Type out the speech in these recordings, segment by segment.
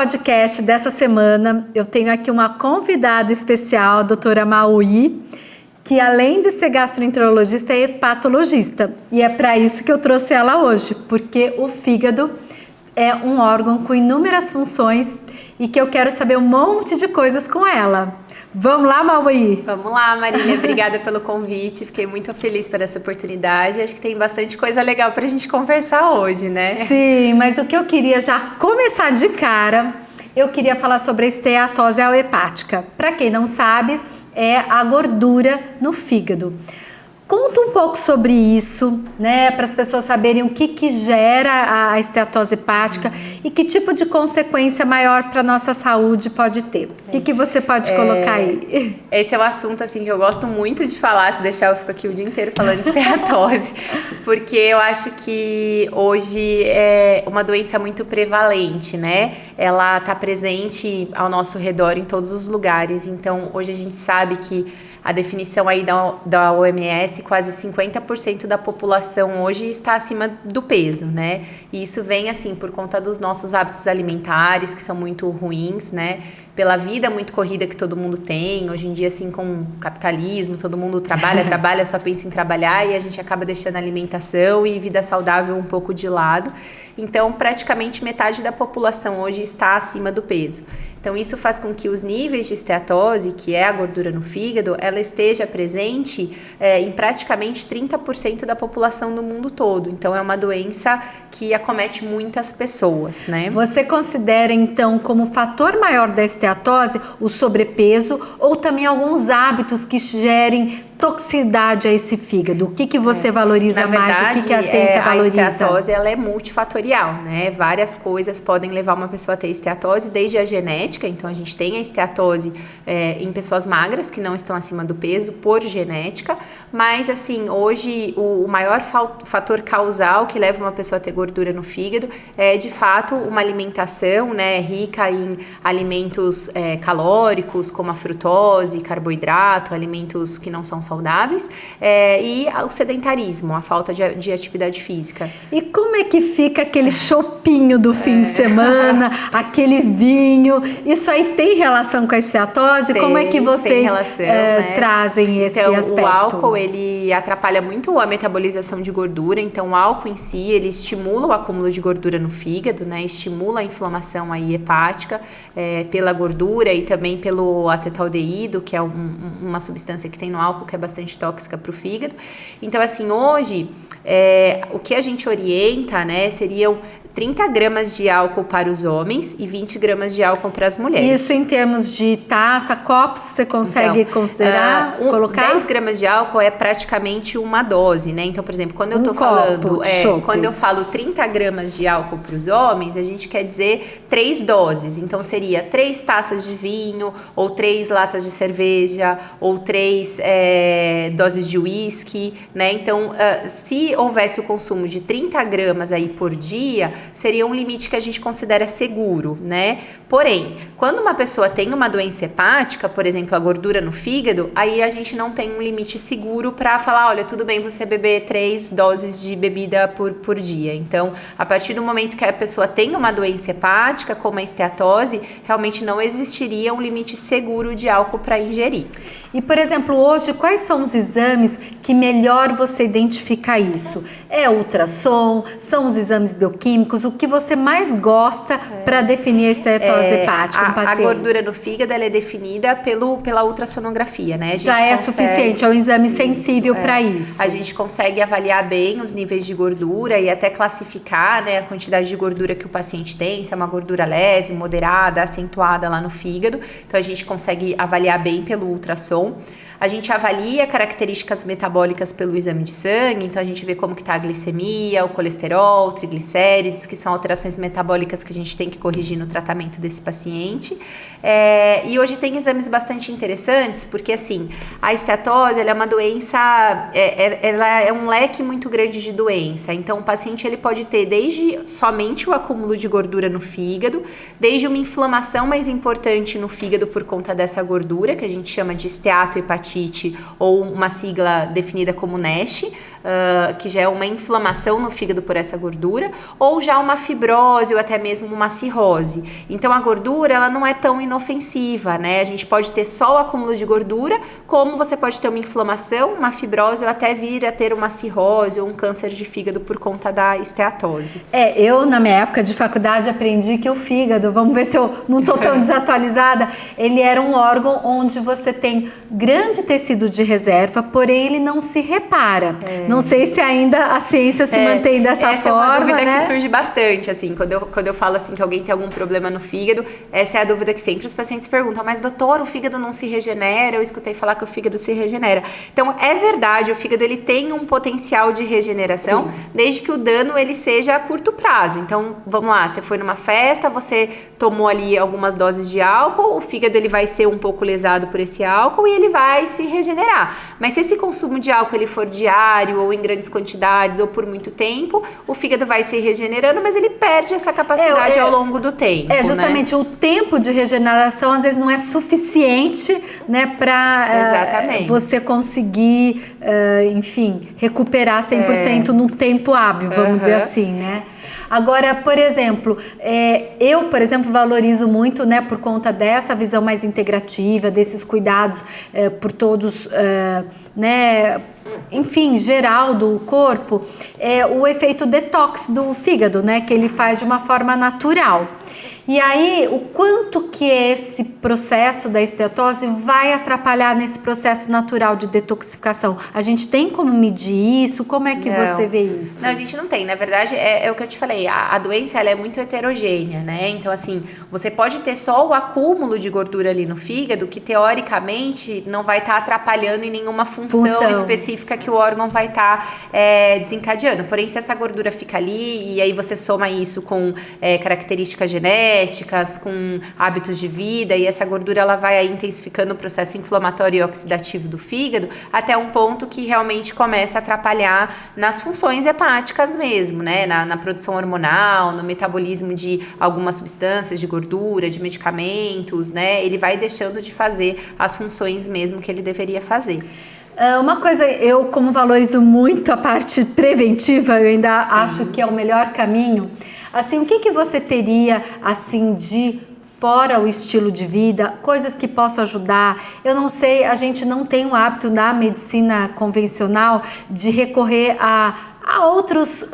podcast dessa semana, eu tenho aqui uma convidada especial, a doutora Maui, que além de ser gastroenterologista, é hepatologista. E é para isso que eu trouxe ela hoje, porque o fígado é um órgão com inúmeras funções e que eu quero saber um monte de coisas com ela. Vamos lá, Maui? Vamos lá, Marília. Obrigada pelo convite. Fiquei muito feliz por essa oportunidade. Acho que tem bastante coisa legal para a gente conversar hoje, né? Sim, mas o que eu queria já começar de cara, eu queria falar sobre a esteatose hepática. Para quem não sabe, é a gordura no fígado. Conta um pouco sobre isso, né, para as pessoas saberem o que gera a esteatose hepática e que tipo de consequência maior para a nossa saúde pode ter. O que você pode colocar aí? Esse é um assunto assim, que eu gosto muito de falar, se deixar eu fico aqui o dia inteiro falando de esteatose, porque eu acho que hoje é uma doença muito prevalente, né? Ela está presente ao nosso redor em todos os lugares, então hoje a gente sabe que a definição aí da OMS, quase 50% da população hoje está acima do peso, né? E isso vem, assim, por conta dos nossos hábitos alimentares, que são muito ruins, né? Pela vida muito corrida que todo mundo tem. Hoje em dia, assim, com o capitalismo, todo mundo trabalha, só pensa em trabalhar e a gente acaba deixando a alimentação e vida saudável um pouco de lado. Então, praticamente metade da população hoje está acima do peso. Então, isso faz com que os níveis de esteatose, que é a gordura no fígado, ela esteja presente em praticamente 30% da população no mundo todo. Então, é uma doença que acomete muitas pessoas, né? Você considera, então, como fator maior da esteatose o sobrepeso ou também alguns hábitos que gerem toxicidade a esse fígado? O que você valoriza mais? O que a ciência valoriza? A esteatose, ela é multifatorial, né? Várias coisas podem levar uma pessoa a ter esteatose, desde a genética. Então, a gente tem a esteatose em pessoas magras que não estão acima do peso por genética. Mas, assim, hoje o maior fator causal que leva uma pessoa a ter gordura no fígado é, de fato, uma alimentação, né, rica em alimentos calóricos, como a frutose, carboidrato, alimentos que não são saudáveis, e o sedentarismo, a falta de atividade física. E como é que fica aquele chopinho do fim de semana, aquele vinho? Isso aí tem relação com a esteatose? Como é que vocês trazem esse aspecto? O álcool, ele atrapalha muito a metabolização de gordura, então o álcool em si, ele estimula o acúmulo de gordura no fígado, né? Estimula a inflamação aí hepática pela gordura e também pelo acetaldeído, que é uma substância que tem no álcool que é bastante tóxica para o fígado. Então, assim, hoje, o que a gente orienta, né, seriam 30 gramas de álcool para os homens e 20 gramas de álcool para as mulheres. Isso em termos de taça, copos, você consegue considerar, colocar? 10 gramas de álcool é praticamente uma dose, né? Então, por exemplo, quando eu tô falando, quando eu falo 30 gramas de álcool para os homens, a gente quer dizer 3 doses. Então, seria 3 taças de vinho, ou 3 latas de cerveja, ou 3 doses de uísque, né? Então, se houvesse o consumo de 30 gramas aí por dia, seria um limite que a gente considera seguro, né? Porém, quando uma pessoa tem uma doença hepática, por exemplo, a gordura no fígado, aí a gente não tem um limite seguro para falar, olha, tudo bem você beber 3 doses de bebida por dia. Então, a partir do momento que a pessoa tem uma doença hepática, como a esteatose, realmente não existiria um limite seguro de álcool para ingerir. E, por exemplo, hoje, quais são os exames que melhor você identifica isso? É ultrassom? São os exames bioquímicos? O que você mais gosta para definir a esteatose hepática no paciente? A gordura no fígado, ela é definida pela ultrassonografia, né? Já é suficiente, é um exame sensível para isso. A gente consegue avaliar bem os níveis de gordura e até classificar, né, a quantidade de gordura que o paciente tem, se é uma gordura leve, moderada, acentuada lá no fígado. Então, a gente consegue avaliar bem pelo ultrassom. A gente avalia características metabólicas pelo exame de sangue, então a gente vê como que está a glicemia, o colesterol, triglicérides, que são alterações metabólicas que a gente tem que corrigir no tratamento desse paciente. E hoje tem exames bastante interessantes, porque assim, a esteatose, ela é uma doença, ela é um leque muito grande de doença. Então o paciente ele pode ter desde somente o acúmulo de gordura no fígado, desde uma inflamação mais importante no fígado por conta dessa gordura, que a gente chama de esteatohepatite ou uma sigla definida como NASH, que já é uma inflamação no fígado por essa gordura, ou já uma fibrose ou até mesmo uma cirrose. Então a gordura, ela não é tão inofensiva, né? A gente pode ter só o acúmulo de gordura, como você pode ter uma inflamação, uma fibrose ou até vir a ter uma cirrose ou um câncer de fígado por conta da esteatose. Eu na minha época de faculdade aprendi que o fígado, vamos ver se eu não estou tão desatualizada, ele era um órgão onde você tem grande tecido de reserva, porém ele não se repara. Não sei se ainda a ciência se mantém dessa essa forma, é uma dúvida né? que surge bastante, assim, quando eu falo assim que alguém tem algum problema no fígado, essa é a dúvida que sempre os pacientes perguntam, mas doutor, o fígado não se regenera? Eu escutei falar que o fígado se regenera. Então, é verdade, o fígado ele tem um potencial de regeneração, sim, desde que o dano ele seja a curto prazo. Então, vamos lá, você foi numa festa, você tomou ali algumas doses de álcool, o fígado ele vai ser um pouco lesado por esse álcool e ele vai se regenerar. Mas se esse consumo de álcool ele for diário ou em grandes quantidades ou por muito tempo, o fígado vai se regenerando, mas ele perde essa capacidade ao longo do tempo. Justamente, né? O tempo de regeneração às vezes não é suficiente, né, para você conseguir, enfim, recuperar 100% no tempo hábil, vamos dizer assim, né? Agora, por exemplo, eu, valorizo muito, né, por conta dessa visão mais integrativa, desses cuidados por todos, né, enfim, geral do corpo, o efeito detox do fígado, né, que ele faz de uma forma natural. E aí, o quanto que esse processo da esteatose vai atrapalhar nesse processo natural de detoxificação? A gente tem como medir isso? Como é que você vê isso? Não, a gente não tem. Na verdade, é o que eu te falei. A doença, ela é muito heterogênea, né? Então, assim, você pode ter só o acúmulo de gordura ali no fígado, que teoricamente não vai estar atrapalhando em nenhuma função específica que o órgão vai estar desencadeando. Porém, se essa gordura fica ali, e aí você soma isso com características genéticas, com hábitos de vida, e essa gordura ela vai aí intensificando o processo inflamatório e oxidativo do fígado até um ponto que realmente começa a atrapalhar nas funções hepáticas mesmo, né? Na produção hormonal, no metabolismo de algumas substâncias de gordura, de medicamentos, né? Ele vai deixando de fazer as funções mesmo que ele deveria fazer. Uma coisa, eu como valorizo muito a parte preventiva, eu ainda acho que é o melhor caminho. Assim, o que você teria, assim, de fora o estilo de vida, coisas que possam ajudar? Eu não sei, a gente não tem o hábito da medicina convencional de recorrer a outras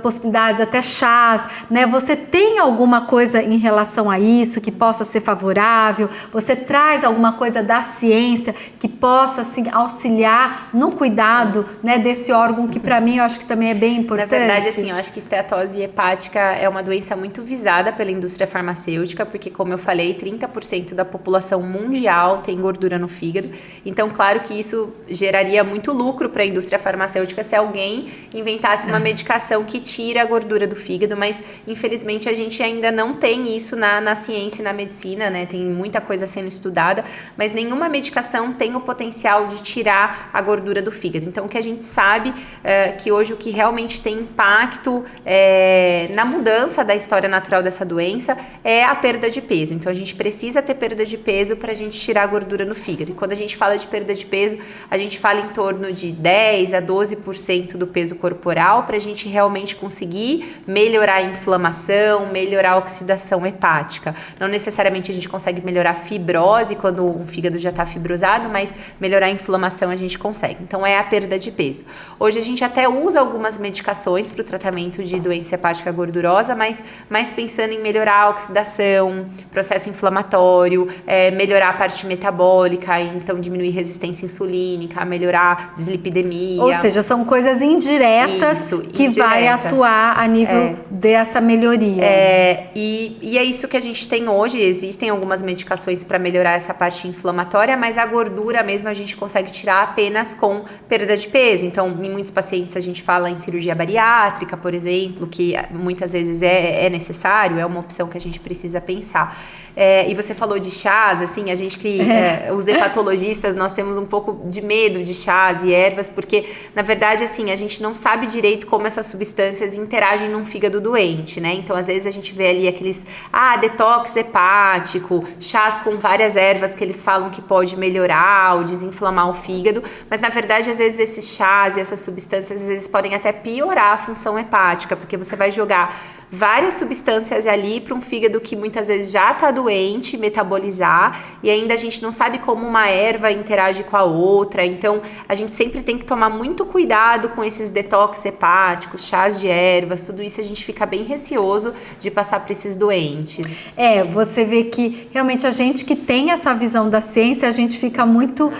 possibilidades, até chás, né? Você tem alguma coisa em relação a isso que possa ser favorável? Você traz alguma coisa da ciência que possa, assim, auxiliar no cuidado, né, desse órgão que, para mim, eu acho que também é bem importante? Na verdade, assim, eu acho que esteatose hepática é uma doença muito visada pela indústria farmacêutica, porque, como eu falei, 30% da população mundial tem gordura no fígado. Então, claro que isso geraria muito lucro para a indústria farmacêutica se alguém inventasse uma medicação que tira a gordura do fígado, mas infelizmente a gente ainda não tem isso na ciência e na medicina, né? Tem muita coisa sendo estudada, mas nenhuma medicação tem o potencial de tirar a gordura do fígado. Então, o que a gente sabe que hoje o que realmente tem impacto na mudança da história natural dessa doença é a perda de peso. Então, a gente precisa ter perda de peso para a gente tirar a gordura no fígado. E quando a gente fala de perda de peso, a gente fala em torno de 10 a 12% do peso corporal para a gente realmente conseguir melhorar a inflamação, melhorar a oxidação hepática. Não necessariamente a gente consegue melhorar a fibrose quando o fígado já está fibrosado, mas melhorar a inflamação a gente consegue. Então, é a perda de peso. Hoje a gente até usa algumas medicações para o tratamento de doença hepática gordurosa, mas mais pensando em melhorar a oxidação, processo inflamatório, melhorar a parte metabólica, então diminuir resistência insulínica, melhorar dislipidemia. Ou seja, são coisas indiretas que vai atuar a nível dessa melhoria. E é isso que a gente tem hoje. Existem algumas medicações para melhorar essa parte inflamatória, mas a gordura mesmo a gente consegue tirar apenas com perda de peso. Então, em muitos pacientes a gente fala em cirurgia bariátrica, por exemplo, que muitas vezes é necessário, é uma opção que a gente precisa pensar. E você falou de chás, assim, a gente que os hepatologistas, nós temos um pouco de medo de chás e ervas, porque, na verdade, assim, a gente não sabe direito como essas substâncias interagem num fígado doente, né? Então, às vezes a gente vê ali aqueles, detox hepático, chás com várias ervas que eles falam que pode melhorar ou desinflamar o fígado, mas na verdade, às vezes esses chás e essas substâncias, às vezes podem até piorar a função hepática, porque você vai jogar várias substâncias ali para um fígado que muitas vezes já está doente, metabolizar, e ainda a gente não sabe como uma erva interage com a outra, então a gente sempre tem que tomar muito cuidado com esses detox hepáticos, chás de ervas, tudo isso a gente fica bem receoso de passar para esses doentes. Você vê que realmente a gente que tem essa visão da ciência, a gente fica muito,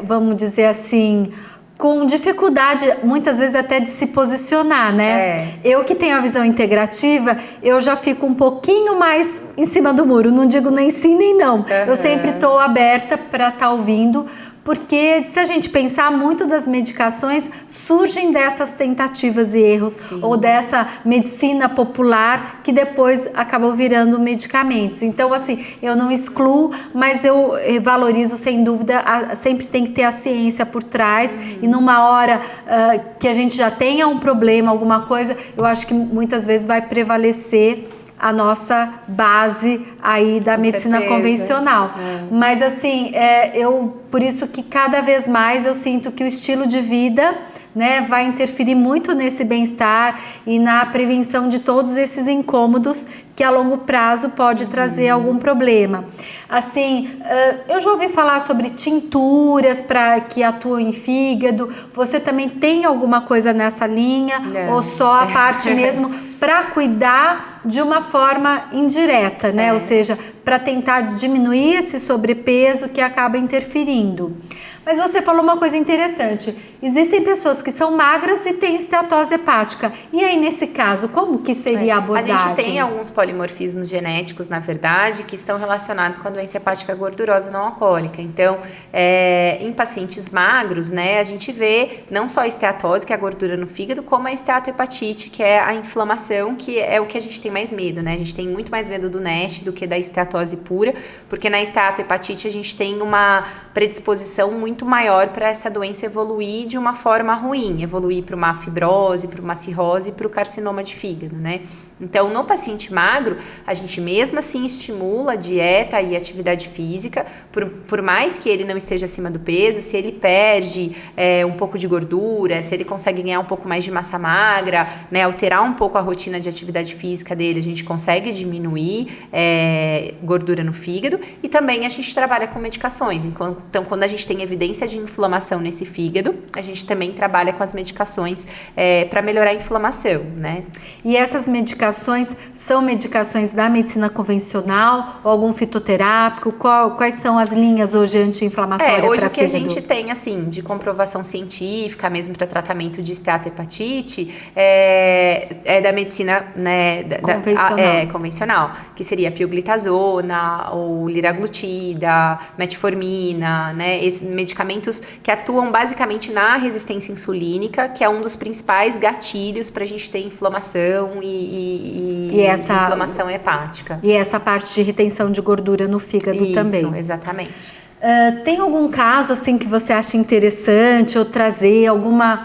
vamos dizer assim, com dificuldade, muitas vezes até de se posicionar, né? Eu que tenho a visão integrativa, eu já fico um pouquinho mais em cima do muro, não digo nem sim nem não. Eu sempre estou aberta para estar ouvindo, porque se a gente pensar, muito das medicações surgem dessas tentativas e erros, ou dessa medicina popular que depois acabou virando medicamentos. Então, assim, eu não excluo, mas eu valorizo, sem dúvida, sempre tem que ter a ciência por trás, e numa hora que a gente já tenha um problema, alguma coisa, eu acho que muitas vezes vai prevalecer a nossa base aí da medicina convencional. Mas assim, por isso que cada vez mais eu sinto que o estilo de vida, né, vai interferir muito nesse bem-estar e na prevenção de todos esses incômodos que a longo prazo pode trazer algum problema. Assim, eu já ouvi falar sobre tinturas que atuam em fígado. Você também tem alguma coisa nessa linha? Não. Ou só a parte mesmo para cuidar de uma forma indireta, né? Ou seja, para tentar diminuir esse sobrepeso que acaba interferindo. Mas você falou uma coisa interessante. Existem pessoas que são magras e têm esteatose hepática. E aí, nesse caso, como que seria a abordagem? A gente tem alguns polimorfismos genéticos, na verdade, que estão relacionados com a doença hepática gordurosa não alcoólica. Então, em pacientes magros, né, a gente vê não só a esteatose, que é a gordura no fígado, como a esteatohepatite, que é a inflamação, que é o que a gente tem mais medo, né? A gente tem muito mais medo do NASH do que da esteatose pura, porque na esteatohepatite a gente tem uma predisposição muito maior para essa doença evoluir de uma forma ruim, evoluir para uma fibrose, para uma cirrose, para o carcinoma de fígado, né? Então, no paciente magro, a gente mesmo assim estimula a dieta e atividade física, por mais que ele não esteja acima do peso, se ele perde um pouco de gordura, se ele consegue ganhar um pouco mais de massa magra, né, alterar um pouco a rotina de atividade física dele, a gente consegue diminuir gordura no fígado, e também a gente trabalha com medicações. Então, quando a gente tem evidência de inflamação nesse fígado, a gente também trabalha com as medicações para melhorar a inflamação, né? E essas medicações são medicações da medicina convencional ou algum fitoterápico? Quais são as linhas hoje anti-inflamatórias? Hoje o que a gente tem, assim, de comprovação científica, mesmo para tratamento de esteatohepatite, é da medicina, né, convencional, que seria a pioglitazona, ou liraglutida, metformina, né, esses medicamentos que atuam basicamente na resistência insulínica, que é um dos principais gatilhos para a gente ter inflamação e inflamação hepática. E essa parte de retenção de gordura no fígado também. Isso, exatamente. Tem algum caso assim que você acha interessante ou trazer alguma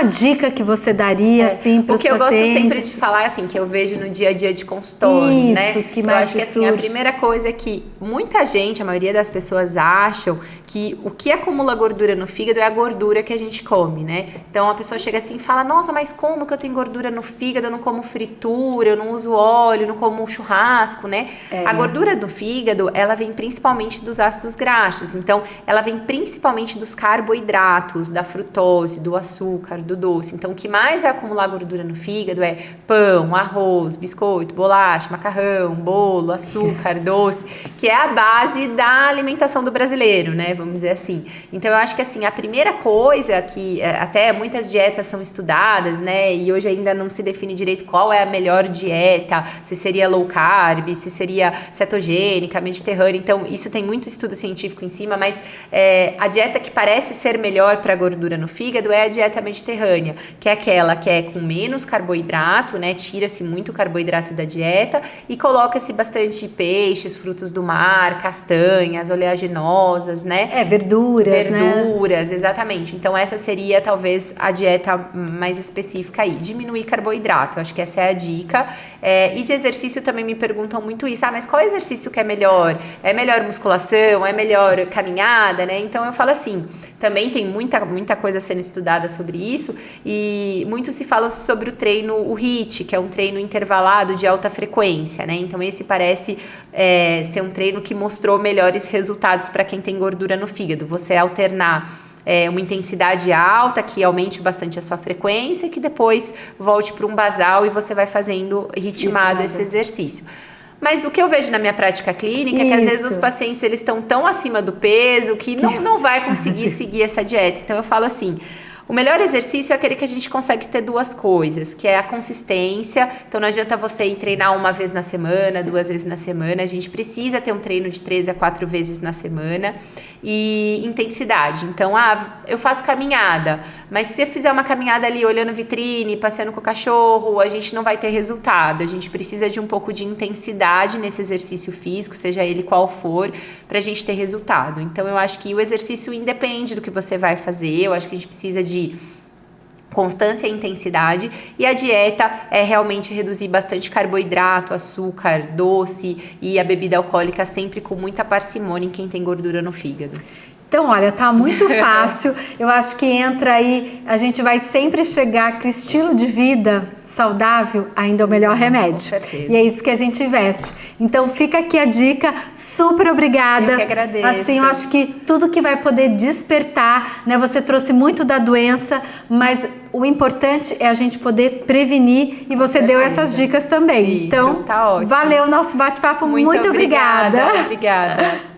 dica que você daria assim para os pacientes? O que eu gosto sempre de falar, assim, que eu vejo no dia a dia de consultório, né? Isso, que mais eu acho que, assim, a primeira coisa é que muita gente, a maioria das pessoas acham que o que acumula gordura no fígado é a gordura que a gente come, né? Então a pessoa chega assim e fala: nossa, mas como que eu tenho gordura no fígado? Eu não como fritura, eu não uso óleo, eu não como churrasco, né? A gordura do fígado, ela vem principalmente dos ácidos graxos. Então ela vem principalmente dos carboidratos, da frutose, do açúcar, do doce. Então, o que mais vai acumular gordura no fígado é pão, arroz, biscoito, bolacha, macarrão, bolo, açúcar, doce, que é a base da alimentação do brasileiro, né? Vamos dizer assim. Então, eu acho que, assim, a primeira coisa que até muitas dietas são estudadas, né? E hoje ainda não se define direito qual é a melhor dieta, se seria low carb, se seria cetogênica, mediterrânea. Então, isso tem muito estudo científico em cima, mas a dieta que parece ser melhor para a gordura no fígado é a dieta dieta mediterrânea, que é aquela que é com menos carboidrato, né? Tira-se muito carboidrato da dieta e coloca-se bastante peixes, frutos do mar, castanhas, oleaginosas, né? Verduras, Verduras, exatamente. Então essa seria talvez a dieta mais específica aí. Diminuir carboidrato, acho que essa é a dica. E de exercício também me perguntam muito isso. Mas qual exercício que é melhor? É melhor musculação? É melhor caminhada, né? Então eu falo assim, também tem muita coisa sendo estudada sobre isso e muito se fala sobre o treino, o HIIT, que é um treino intervalado de alta frequência, né? Então esse parece ser um treino que mostrou melhores resultados para quem tem gordura no fígado. Você alternar uma intensidade alta que aumente bastante a sua frequência, que depois volte para um basal e você vai fazendo ritmado esse exercício. Mas o que eu vejo na minha prática clínica é que às vezes os pacientes eles estão tão acima do peso que não vai conseguir seguir essa dieta. Então eu falo assim, o melhor exercício é aquele que a gente consegue ter duas coisas, que é a consistência. Então não adianta você ir treinar uma vez na semana, 2 vezes na semana. A gente precisa ter um treino de 3 a 4 vezes na semana. E intensidade. Então, eu faço caminhada, mas se eu fizer uma caminhada ali olhando vitrine, passeando com o cachorro, a gente não vai ter resultado. A gente precisa de um pouco de intensidade nesse exercício físico, seja ele qual for, para a gente ter resultado. Então, eu acho que o exercício independe do que você vai fazer. Eu acho que a gente precisa de constância e intensidade, e a dieta é realmente reduzir bastante carboidrato, açúcar, doce e a bebida alcoólica sempre com muita parcimônia em quem tem gordura no fígado. Então, olha, tá muito fácil. Eu acho que entra aí, a gente vai sempre chegar que o estilo de vida saudável ainda é o melhor remédio. Com certeza. E é isso que a gente investe. Então, fica aqui a dica. Super obrigada. Eu que agradeço. Assim, eu acho que tudo que vai poder despertar, né? Você trouxe muito da doença, mas o importante é a gente poder prevenir e você deu essas dicas também. Isso, então, tá ótimo. Valeu o nosso bate-papo. Muito obrigada. Obrigada.